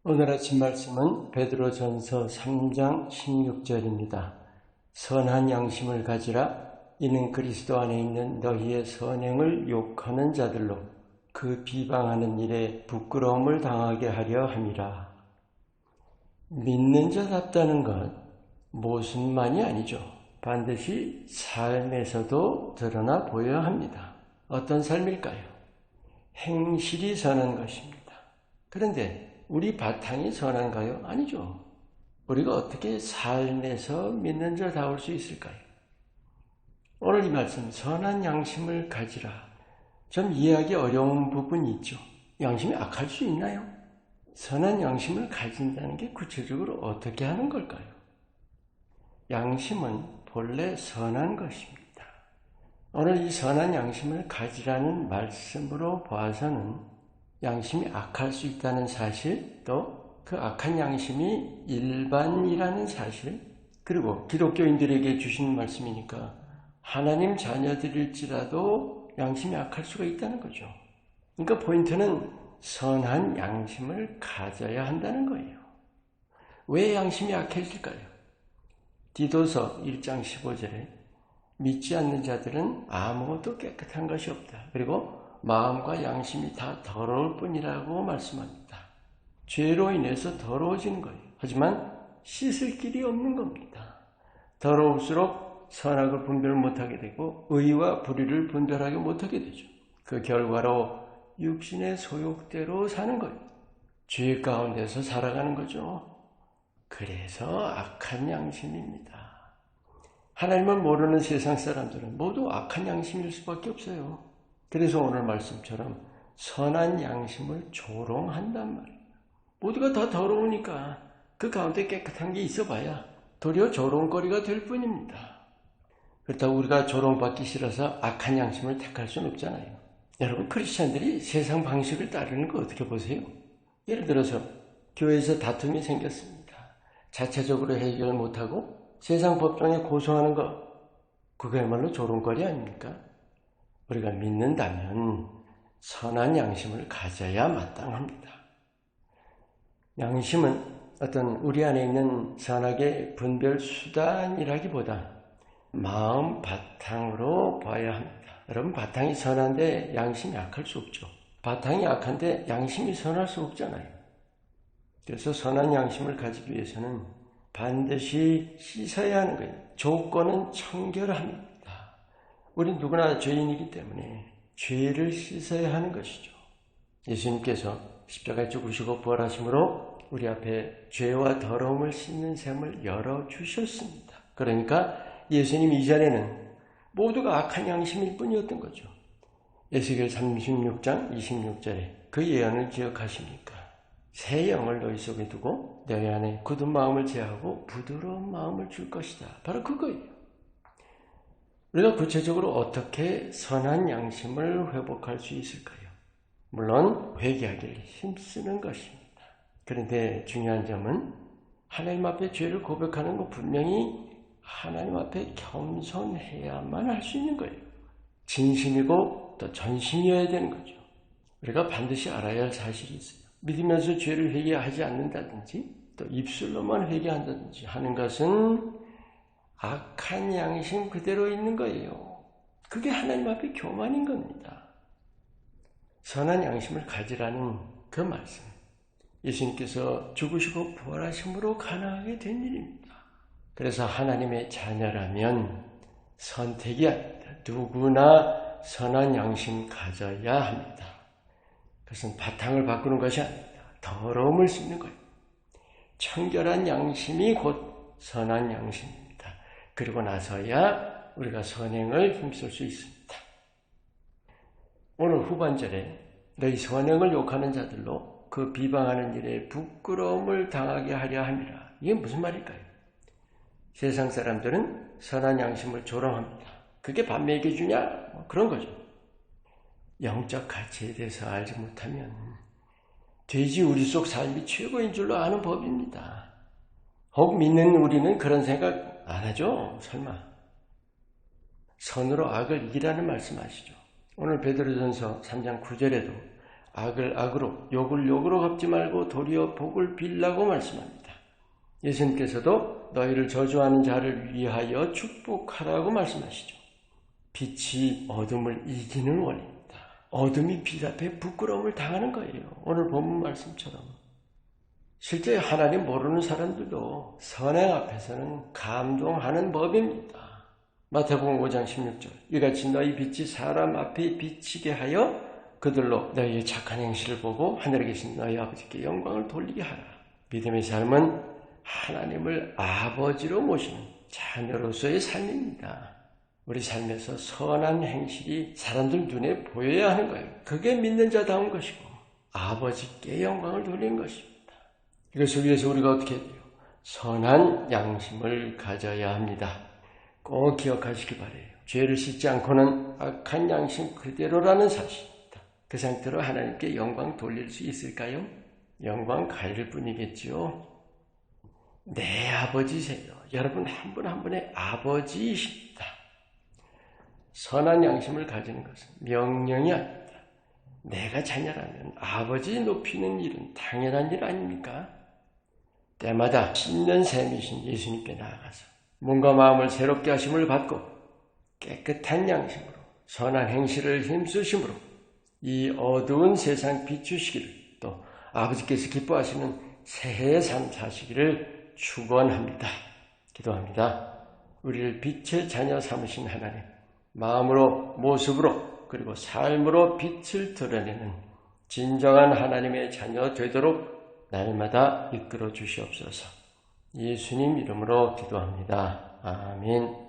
오늘 아침 말씀은 베드로전서 3장 16절입니다. 선한 양심을 가지라. 이는 그리스도 안에 있는 너희의 선행을 욕하는 자들로 그 비방하는 일에 부끄러움을 당하게 하려 함이라. 믿는 자답다는 것 모순만이 아니죠. 반드시 삶에서도 드러나 보여야 합니다. 어떤 삶일까요? 행실이 선한 것입니다. 그런데 우리 바탕이 선한가요? 아니죠. 우리가 어떻게 삶에서 믿는 자다울 수 있을까요? 오늘 이 말씀, 선한 양심을 가지라. 좀 이해하기 어려운 부분이 있죠. 양심이 악할 수 있나요? 선한 양심을 가진다는 게 구체적으로 어떻게 하는 걸까요? 양심은 본래 선한 것입니다. 오늘 이 선한 양심을 가지라는 말씀으로 봐서는 양심이 악할 수 있다는 사실, 또 그 악한 양심이 일반이라는 사실, 그리고 기독교인들에게 주신 말씀이니까 하나님 자녀들일지라도 양심이 악할 수가 있다는 거죠. 그러니까 포인트는 선한 양심을 가져야 한다는 거예요. 왜 양심이 악해질까요? 디도서 1장 15절에 믿지 않는 자들은 아무것도 깨끗한 것이 없다. 그리고 마음과 양심이 다 더러울 뿐이라고 말씀합니다. 죄로 인해서 더러워지는 거예요. 하지만 씻을 길이 없는 겁니다. 더러울수록 선악을 분별을 못하게 되고 의와 불의를 분별하게 못하게 되죠. 그 결과로 육신의 소욕대로 사는 거예요. 죄 가운데서 살아가는 거죠. 그래서 악한 양심입니다. 하나님을 모르는 세상 사람들은 모두 악한 양심일 수밖에 없어요. 그래서 오늘 말씀처럼 선한 양심을 조롱한단 말이에요. 모두가 다 더러우니까 그 가운데 깨끗한 게 있어봐야 도리어 조롱거리가 될 뿐입니다. 그렇다고 우리가 조롱받기 싫어서 악한 양심을 택할 수는 없잖아요. 여러분, 크리스찬들이 세상 방식을 따르는 거 어떻게 보세요? 예를 들어서 교회에서 다툼이 생겼습니다. 자체적으로 해결 못하고 세상 법정에 고소하는 거, 그거야말로 조롱거리 아닙니까? 우리가 믿는다면 선한 양심을 가져야 마땅합니다. 양심은 어떤 우리 안에 있는 선악의 분별 수단이라기보다 마음 바탕으로 봐야 합니다. 여러분, 바탕이 선한데 양심이 악할 수 없죠. 바탕이 악한데 양심이 선할 수 없잖아요. 그래서 선한 양심을 가지기 위해서는 반드시 씻어야 하는 거예요. 조건은 청결합니다. 우린 누구나 죄인이기 때문에 죄를 씻어야 하는 것이죠. 예수님께서 십자가에 죽으시고 부활하심으로 우리 앞에 죄와 더러움을 씻는 셈을 열어주셨습니다. 그러니까 예수님 이전에는 모두가 악한 양심일 뿐이었던 거죠. 에스겔 36장 26절에 그 예언을 기억하십니까? 새 영을 너희 속에 두고 너희 안에 굳은 마음을 제하고 부드러운 마음을 줄 것이다. 바로 그거예요. 우리가 구체적으로 어떻게 선한 양심을 회복할 수 있을까요? 물론 회개하기를 힘쓰는 것입니다. 그런데 중요한 점은 하나님 앞에 죄를 고백하는 거 분명히 하나님 앞에 겸손해야만 할 수 있는 거예요. 진심이고 또 전심이어야 되는 거죠. 우리가 반드시 알아야 할 사실이 있어요. 믿으면서 죄를 회개하지 않는다든지 또 입술로만 회개한다든지 하는 것은 악한 양심 그대로 있는 거예요. 그게 하나님 앞에 교만인 겁니다. 선한 양심을 가지라는 그 말씀, 예수님께서 죽으시고 부활하심으로 가능하게 된 일입니다. 그래서 하나님의 자녀라면 선택이 아닙니다. 누구나 선한 양심 가져야 합니다. 그것은 바탕을 바꾸는 것이 아닙니다. 더러움을 씻는 거예요. 청결한 양심이 곧 선한 양심입니다. 그리고 나서야 우리가 선행을 힘쓸 수 있습니다. 오늘 후반절에 너희 선행을 욕하는 자들로 그 비방하는 일에 부끄러움을 당하게 하려 함이라. 이게 무슨 말일까요? 세상 사람들은 선한 양심을 조롱합니다. 그게 밥 먹여주냐? 그런 거죠. 영적 가치에 대해서 알지 못하면 돼지 우리 속 삶이 최고인 줄로 아는 법입니다. 혹 믿는 우리는 그런 생각 안 하죠? 설마. 선으로 악을 이기라는 말씀 아시죠? 오늘 베드로전서 3장 9절에도 악을 악으로 욕을 욕으로 갚지 말고 도리어 복을 빌라고 말씀합니다. 예수님께서도 너희를 저주하는 자를 위하여 축복하라고 말씀하시죠. 빛이 어둠을 이기는 원리입니다. 어둠이 빛 앞에 부끄러움을 당하는 거예요. 오늘 본문 말씀처럼. 실제 하나님 모르는 사람들도 선행 앞에서는 감동하는 법입니다. 마태복음 5장 16절 이같이 너희 빛이 사람 앞에 비치게 하여 그들로 너희의 착한 행실을 보고 하늘에 계신 너희 아버지께 영광을 돌리게 하라. 믿음의 삶은 하나님을 아버지로 모시는 자녀로서의 삶입니다. 우리 삶에서 선한 행실이 사람들 눈에 보여야 하는 거예요. 그게 믿는 자다운 것이고 아버지께 영광을 돌리는 것입니다. 이것을 위해서 우리가 어떻게 해야 돼요? 선한 양심을 가져야 합니다. 꼭 기억하시기 바라요. 죄를 씻지 않고는 악한 양심 그대로라는 사실입니다. 그 상태로 하나님께 영광 돌릴 수 있을까요? 영광 가릴 뿐이겠지요. 내 아버지세요. 여러분 한 분 한 분의 아버지이십니다. 선한 양심을 가지는 것은 명령이 아닙니다. 내가 자녀라면 아버지 높이는 일은 당연한 일 아닙니까? 때마다 씻는 셈이신 예수님께 나아가서 몸과 마음을 새롭게 하심을 받고 깨끗한 양심으로 선한 행실을 힘쓰심으로 이 어두운 세상 비추시기를 또 아버지께서 기뻐하시는 새해의 삶 사시기를 축원합니다. 기도합니다. 우리를 빛의 자녀 삼으신 하나님, 마음으로 모습으로 그리고 삶으로 빛을 드러내는 진정한 하나님의 자녀 되도록 날마다 이끌어 주시옵소서. 예수님 이름으로 기도합니다. 아멘.